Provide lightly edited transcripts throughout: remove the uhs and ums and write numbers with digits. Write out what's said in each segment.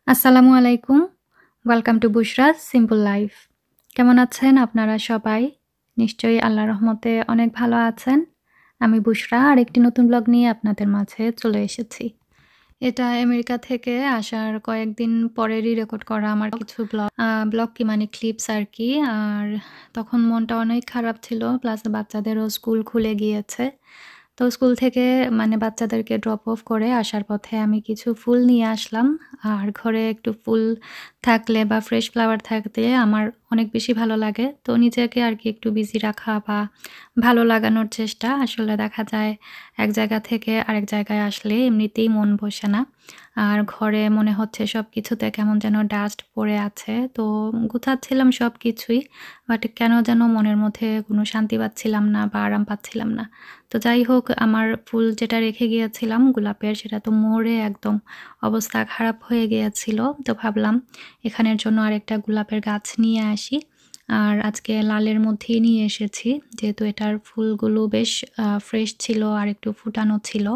আসসালামু আলাইকুম। Welcome to Bushra's simple life. কেমন আছেন আপনারা সবাই? নিশ্চয়ই আল্লাহর রহমতে অনেক ভালো আছেন। আমি বুশরা আরেকটি নতুন ব্লগ নিয়ে আপনাদের মাঝে চলে এসেছি। এটা আমেরিকা থেকে আসার কয়েকদিন পরেরই রেকর্ড করা আমার কিছু ব্লগ কি মানে ক্লিপস আরকি। আর তখন মনটা অনেক খারাপ ছিল। প্লাস বাচ্চাদেরও স্কুল খুলে গিয়েছে। তো স্কুল থেকে মানে বাচ্চাদেরকে ড্রপ অফ করে আসার পথে আমি কিছু ফুল নিয়ে আসলাম। আর ঘরে একটু ফুল থাকলে বা ফ্রেশ ফ্লাওয়ার থাকলে আমার অনেক বেশি ভালো লাগে। তো নিজেকে আরকি একটু বিজি রাখা বা ভালো লাগানোর চেষ্টা। আসলে দেখা যায় এক জায়গা থেকে আরেক জায়গায় আসলে এমনিতেই মন বসে না। আর ঘরে মনে হচ্ছে সবকিছুতে কেমন যেন ডাস্ট পড়ে আছে। তো গুছাচ্ছিলাম সবকিছুই। বাট কেন যেন মনের মধ্যে কোনো শান্তি পাচ্ছিলাম না বা আরাম পাচ্ছিলাম না। তো যাই হোক আমার ফুল যেটা রেখে গিয়েছিলাম গোলাপের সেটা তো মরে একদম অবস্থা খারাপ হয়ে গিয়েছিল। তো ভাবলাম এখানের জন্য আরেকটা গোলাপের গাছ নিয়ে আসি। আর আজকে লালের মধ্যেই নিয়ে এসেছি। যেহেতু এটার ফুলগুলো বেশ ফ্রেশ ছিল আর একটু ফুটানো ছিল।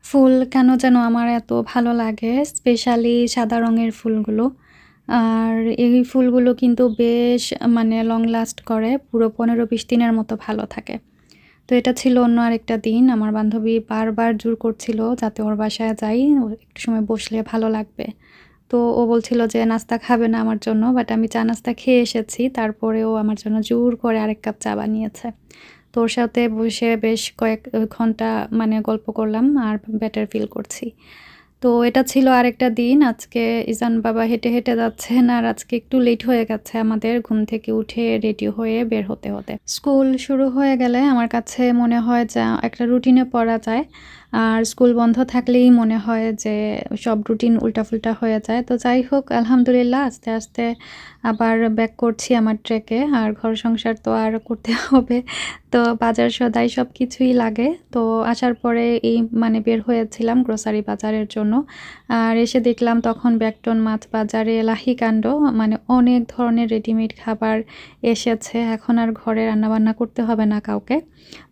ফুল কেন যেন আমার এত ভালো লাগে, স্পেশালি সাদা রঙের ফুলগুলো। আর এই ফুলগুলো কিন্তু বেশ মানে লং লাস্ট করে, পুরো ১৫-২০ দিনের মতো ভালো থাকে। তো এটা ছিল অন্য আরেকটা দিন। আমার বান্ধবী বারবার জোর করছিল যাতে ওর বাসায় যাই, ও একটু সময় বসলে ভালো লাগবে। তো ও বলছিল যে নাস্তা খাবে না আমার জন্য, বাট আমি চা নাস্তা খেয়ে এসেছি। তারপরেও আমার জন্য জোর করে আরেক কাপ চা বানিয়েছে। তো ওর সাথে বসে বেশ কয়েক ঘন্টা মানে গল্প করলাম আর বেটার ফিল করছি। তো এটা ছিল আরেকটা দিন। আজকে ইজান বাবা হেঁটে, হেঁটে যাচ্ছেন আর আজকে একটু লেট হয়ে গেছে আমাদের ঘুম থেকে উঠে রেডি হয়ে বের হতে। স্কুল শুরু হয়ে গেলে আমার কাছে মনে হয় যে একটা রুটিনে পড়া যায়। আর স্কুল বন্ধ থাকলেই মনে হয় যে সব রুটিন উল্টাফুল্টা হয়ে যায়। তো যাই হোক আলহামদুলিল্লাহ আস্তে, আস্তে আবার ব্যাক করছি আমার ট্র্যাকে। আর ঘর সংসার তো আর করতে হবে। তো বাজার সদাই সবকিছুই লাগে। তো আসার পরে এই মানে বের হয়েছিলাম গ্রোসারি বাজারের জন্য। আর এসে দেখলাম তখন ব্যাকটন মাছ বাজারে এলাহি কাণ্ড, মানে অনেক ধরনের রেডিমেড খাবার এসেছে। এখন আর ঘরে রান্নাবান্না করতে হবে না কাউকে।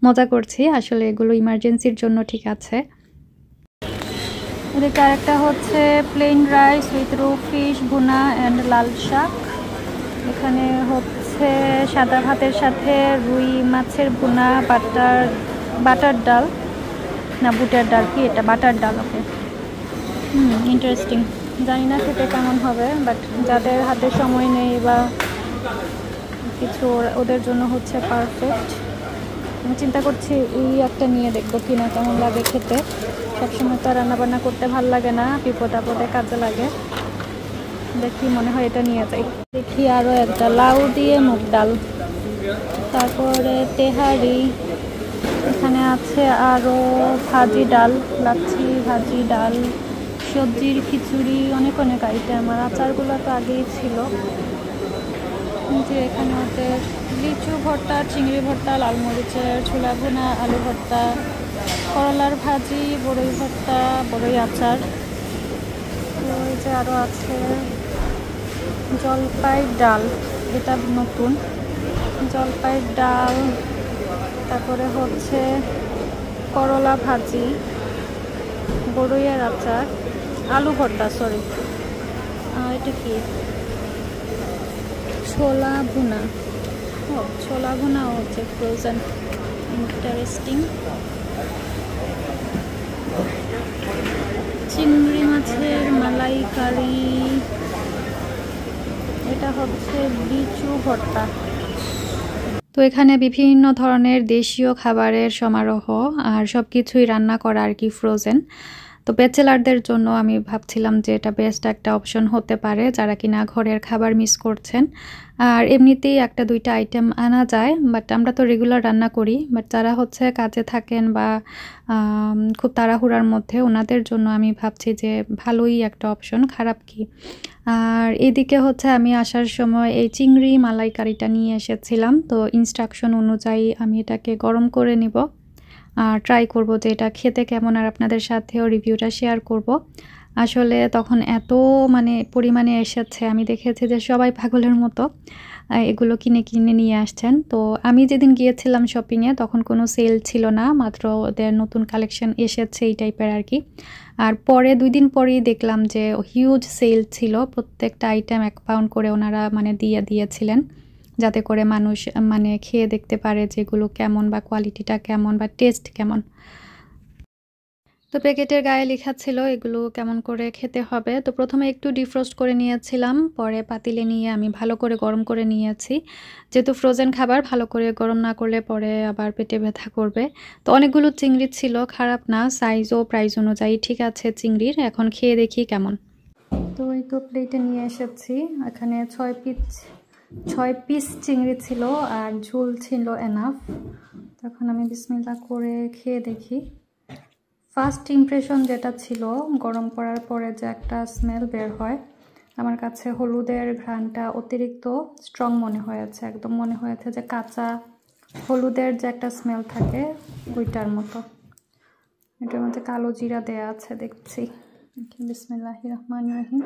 মজা করছি, আসলে এগুলো ইমার্জেন্সির জন্য ঠিক আছে। এদিকে আরেকটা হচ্ছে plain rice with rohu fish bhuna and lal shak. এখানে হচ্ছে সাদা ভাতের সাথে রুই মাছের ভুনা, বাটার ডাল, না বুটের ডাল, কি এটা বাটার ডাল। ওকে, ইন্টারেস্টিং। জানি না খেতে কেমন হবে, বাট যাদের হাতে সময় নেই বা কিছু ওদের জন্য হচ্ছে পারফেক্ট। আমি চিন্তা করছি এই একটা নিয়ে দেখবো কিনা কেমন লাগে খেতে। সবসময় তো রান্নাবান্না করতে ভাল লাগে না, বিপদ আপদে কাজে লাগে। দেখি মনে হয় এটা নিয়ে যাই। দেখি আরও একটা লাউ দিয়ে মুগ ডাল, তারপরে তেহারি। এখানে আছে আরও ভাজি ডাল, লাচ্ছি ভাজি ডাল, সবজির খিচুড়ি, অনেক অনেক আইটেম। আর আচারগুলো তো আগেই ছিল। যে এখানে হচ্ছে লিচু ভর্তা, চিংড়ি ভর্তা, লাল মরিচের ছোলা ভুনা, আলু ভর্তা, করলার ভাজি, বড়ই ভর্তা, বড়ই আচার। তো এই যে আরও আছে জলপাই ডাল, এটা নতুন জলপাই ডাল। তারপরে হচ্ছে করলা ভাজি, বড়ইয়ের আচার, আলু ভর্তা, সরি এটা কি ছোলা ভুনা। ও ছোলা ভুনা হচ্ছে ফ্রোজেন, ইন্টারেস্টিং। চিংড়ি মাছের মালাইকারি, এটা হচ্ছে লিচু ভর্তা। তো এখানে বিভিন্ন ধরনের দেশীয় খাবারের সমারোহ, আর সব কিছুই রান্না করা আর কি ফ্রোজেন। তো ব্যাচেলারদের জন্য আমি ভাবছিলাম যে এটা বেস্ট একটা অপশন হতে পারে যারা কিনা ঘরের খাবার মিস করছেন। আর এমনিতেই ১টা-২টা আইটেম আনা যায়, বাট আমরা তো রেগুলার রান্না করি। বাট যারা হচ্ছে কাজে থাকেন বা খুব তাড়াহুড়ার মধ্যে, ওনাদের জন্য আমি ভাবছি যে ভালোই একটা অপশন, খারাপ কি। আর এদিকে হচ্ছে আমি আসার সময় এই চিংড়ি মালাইকারিটা নিয়ে এসেছিলাম। তো ইনস্ট্রাকশন অনুযায়ী আমি এটাকে গরম করে নিব আর ট্রাই করব যে এটা খেতে কেমন, আর আপনাদের সাথেও রিভিউটা শেয়ার করব। আসলে তখন এত মানে পরিমাণে এসেছে, আমি দেখেছি যে সবাই পাগলের মতো এগুলো কিনে নিয়ে আসছেন। তো আমি যেদিন গিয়েছিলাম শপিংয়ে তখন কোনো সেল ছিল না, মাত্র ওদের নতুন কালেকশন এসেছে এই টাইপের আর কি। আর পরে ২ দিন পরেই দেখলাম যে হিউজ সেল ছিল, প্রত্যেকটা আইটেম ১ পাউন্ড করে ওনারা মানে দিয়েছিলেন, যাতে করে মানুষ মানে খেয়ে দেখতে পারে যে এগুলো কেমন বা কোয়ালিটিটা কেমন বা টেস্ট কেমন। তো প্যাকেটের গায়ে লেখা ছিল এগুলো কেমন করে খেতে হবে। তো প্রথমে একটু ডিফ্রস্ট করে নিয়েছিলাম, পরে পাতিলে নিয়ে আমি ভালো করে গরম করে নিয়েছি। যেহেতু ফ্রোজেন খাবার ভালো করে গরম না করলে পরে আবার পেটে ব্যথা করবে। তো অনেকগুলো চিংড়ি ছিল, খারাপ না, সাইজ ও প্রাইস অনুযায়ী ঠিক আছে চিংড়ির। এখন খেয়ে দেখি কেমন। তো এই তো প্লেটে নিয়ে এসেছি, এখানে ৬ পিস চিংড়ি ছিল আর ঝোল ছিল এনাফ। তখন আমি বিসমিল্লাহ করে খেয়ে দেখি। ফার্স্ট ইমপ্রেশন যেটা ছিল, গরম করার পরে যে একটা স্মেল বের হয়, আমার কাছে হলুদের ঘ্রাণটা অতিরিক্ত স্ট্রং মনে হয়েছে। একদম মনে হয়েছে যে কাঁচা হলুদের যে একটা স্মেল থাকে ওইটার মতো। এটার মধ্যে কালো জিরা দেয়া আছে দেখছি। বিসমিল্লাহির রহমানির রহিম।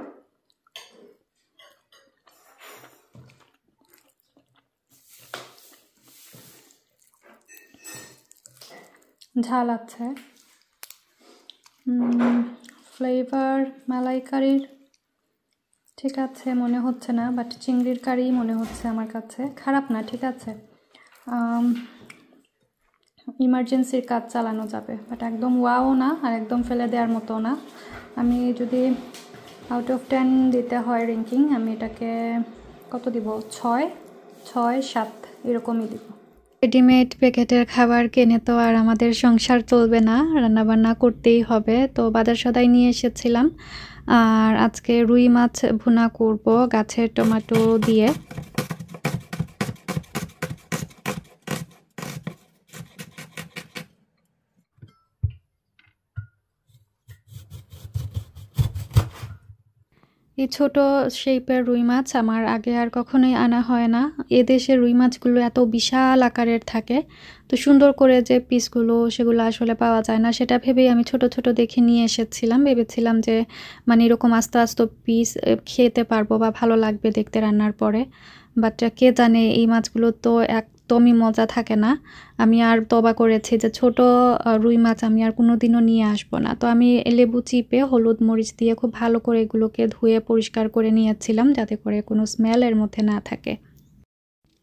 ঝাল আছে, ফ্লেভার মালাইকারির ঠিক আছে মনে হচ্ছে না, বাট চিংড়ির কারি মনে হচ্ছে আমার কাছে। খারাপ না, ঠিক আছে, ইমার্জেন্সির কাজ চালানো যাবে, বাট একদম ওয়াও না আর একদম ফেলে দেওয়ার মতো না। আমি যদি আউট অফ 10 দিতে হয় র্যাঙ্কিং, আমি এটাকে কত দিব, 6-7 এরকমই দিব। রেডিমেড প্যাকেটের খাবার কিনে তো আর আমাদের সংসার চলবে না, রান্নাবান্না করতেই হবে। তো বাজার সদাই নিয়ে এসেছিলাম, আর আজকে রুই মাছ ভুনা করব গাছের টমেটো দিয়ে। এই ছোট শেপের রুই মাছ আমার আগে আর কখনোই আনা হয় না। এদেশের রুই মাছগুলো এত বিশাল আকারের থাকে, তো সুন্দর করে যে পিসগুলো সেগুলো আসলে পাওয়া যায় না। সেটা ভেবেই আমি ছোট ছোট দেখে নিয়ে এসেছিলাম, ভেবেছিলাম যে মানে এরকম আস্তে আস্তে পিস খেতে পারবো বা ভালো লাগবে দেখতে রান্নার পরে। বাট কে জানে এই মাছগুলো তো একদমই মজা থাকে না। আমি আর তবা করেছি যে ছোট রুই মাছ আমি আর কোনোদিনও নিয়ে আসবো না। তো আমি লেবু চিপে হলুদ মরিচ দিয়ে খুব ভালো করে এগুলোকে ধুয়ে পরিষ্কার করে নিয়েছিলাম, যাতে করে কোনো স্মেল এর মধ্যে না থাকে।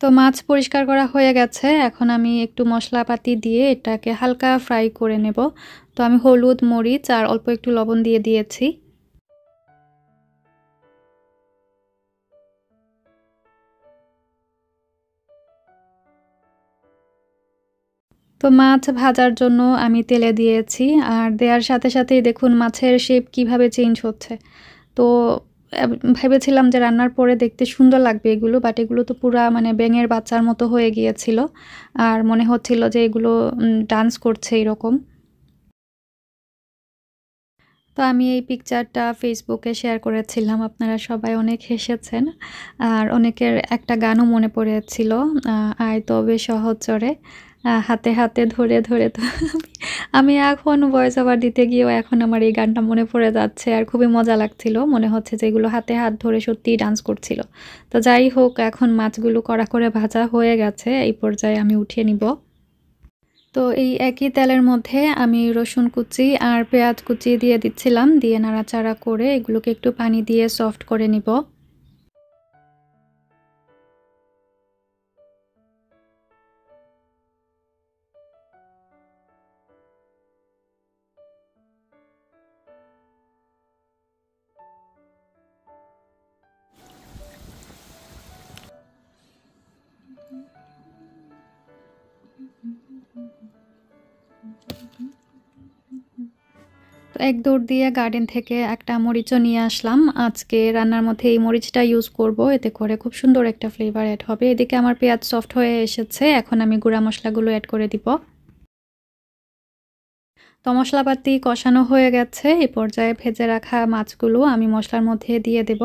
তো মাছ পরিষ্কার করা হয়ে গেছে, এখন আমি একটু মশলাপাতি দিয়ে এটাকে হালকা ফ্রাই করে নেব। তো আমি হলুদ মরিচ আর অল্প একটু লবণ দিয়ে দিয়েছি। তো মাছ ভাজার জন্য আমি তেলে দিয়েছি, আর দেওয়ার সাথে সাথেই দেখুন মাছের শেপ কিভাবে চেঞ্জ হচ্ছে। তো ভেবেছিলাম যে রান্নার পরে দেখতে সুন্দর লাগবে এগুলো, বাট এগুলো তো পুরা মানে ব্যাঙের বাচ্চার মতো হয়ে গিয়েছিল, আর মনে হচ্ছিল যে এগুলো ডান্স করছে এরকম। তো আমি এই পিকচারটা ফেসবুকে শেয়ার করেছিলাম, আপনারা সবাই অনেক হেসেছেন, আর অনেকের একটা গানও মনে পড়েছিল, আয় তবে সহচরে, হাতে হাতে ধরে ধরে। তো আমি এখন ভয়েস ওভার দিতে গিয়েও এখন আমার এই গানটা মনে পড়ে যাচ্ছে, আর খুবই মজা লাগছিল, মনে হচ্ছে যে এগুলো হাতে হাত ধরে সত্যিই ডান্স করছিল। তো যাই হোক, এখন মাছগুলো কড়া করে ভাজা হয়ে গেছে, এই পর্যায়ে আমি উঠিয়ে নিব। তো এই একই তেলের মধ্যে আমি রসুন কুচি আর পেঁয়াজ কুচি দিয়ে দিচ্ছিলাম, দিয়ে নাড়াচাড়া করে এগুলোকে একটু পানি দিয়ে সফট করে নিব। তো এক দৌড় দিয়ে গার্ডেন থেকে একটা মরিচও নিয়ে আসলাম। আজকে রান্নার মধ্যে এই মরিচটা ইউজ করব, এতে করে খুব সুন্দর একটা ফ্লেভার অ্যাড হবে। এদিকে আমার পেঁয়াজ সফট হয়ে এসেছে, এখন আমি গুঁড়া মশলাগুলো অ্যাড করে দিব। তো মশলাপাতি কষানো হয়ে গেছে, এই পর্যায়ে ভেজে রাখা মাছগুলো আমি মশলার মধ্যে দিয়ে দেব,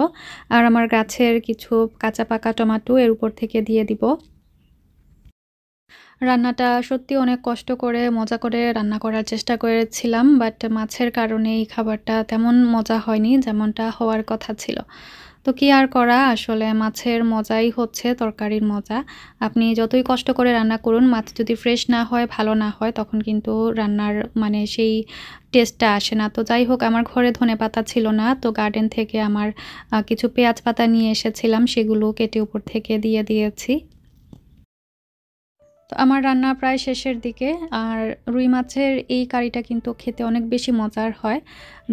আর আমার গাছের কিছু কাঁচা পাকা টমেটো এর উপর থেকে দিয়ে দিব। রান্নাটা সত্যি অনেক কষ্ট করে মজা করে রান্না করার চেষ্টা করেছিলাম, বাট মাছের কারণে এই খাবারটা তেমন মজা হয়নি যেমনটা হওয়ার কথা ছিল। তো কি আর করা, আসলে মাছের মজাই হচ্ছে তরকারির মজা। আপনি যতই কষ্ট করে রান্না করুন, মাছ যদি ফ্রেশ না হয়, ভালো না হয়, তখন কিন্তু রান্নার মানে সেই টেস্টটা আসে না। তো যাই হোক, আমার ঘরে ধনেপাতা ছিল না, তো গার্ডেন থেকে আমার কিছু পেঁয়াজ পাতা নিয়ে এসেছিলাম, সেগুলো কেটে উপর থেকে দিয়ে দিয়েছি। তো আমার রান্না প্রায় শেষের দিকে। আর রুই মাছের এই কারিটা কিন্তু খেতে অনেক বেশি মজার হয়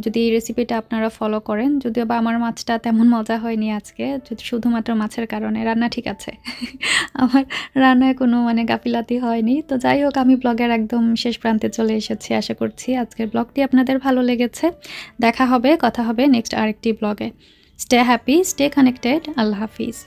যদি এই রেসিপিটা আপনারা ফলো করেন। যদিও বা আমার মাছটা তেমন মজা হয়নি আজকে, শুধুমাত্র মাছের কারণে। রান্না ঠিক আছে। আমার রান্নায় কোনো মানে গাফিলাতি হয়নি। তো যাই হোক, আমি ব্লগের একদম শেষ প্রান্তে চলে এসেছি। আশা করছি আজকের ব্লগটি আপনাদের ভালো লেগেছে। দেখা হবে, কথা হবে নেক্সট আরেকটি ব্লগে। Stay happy, stay connected. আল্লাহ হাফিজ।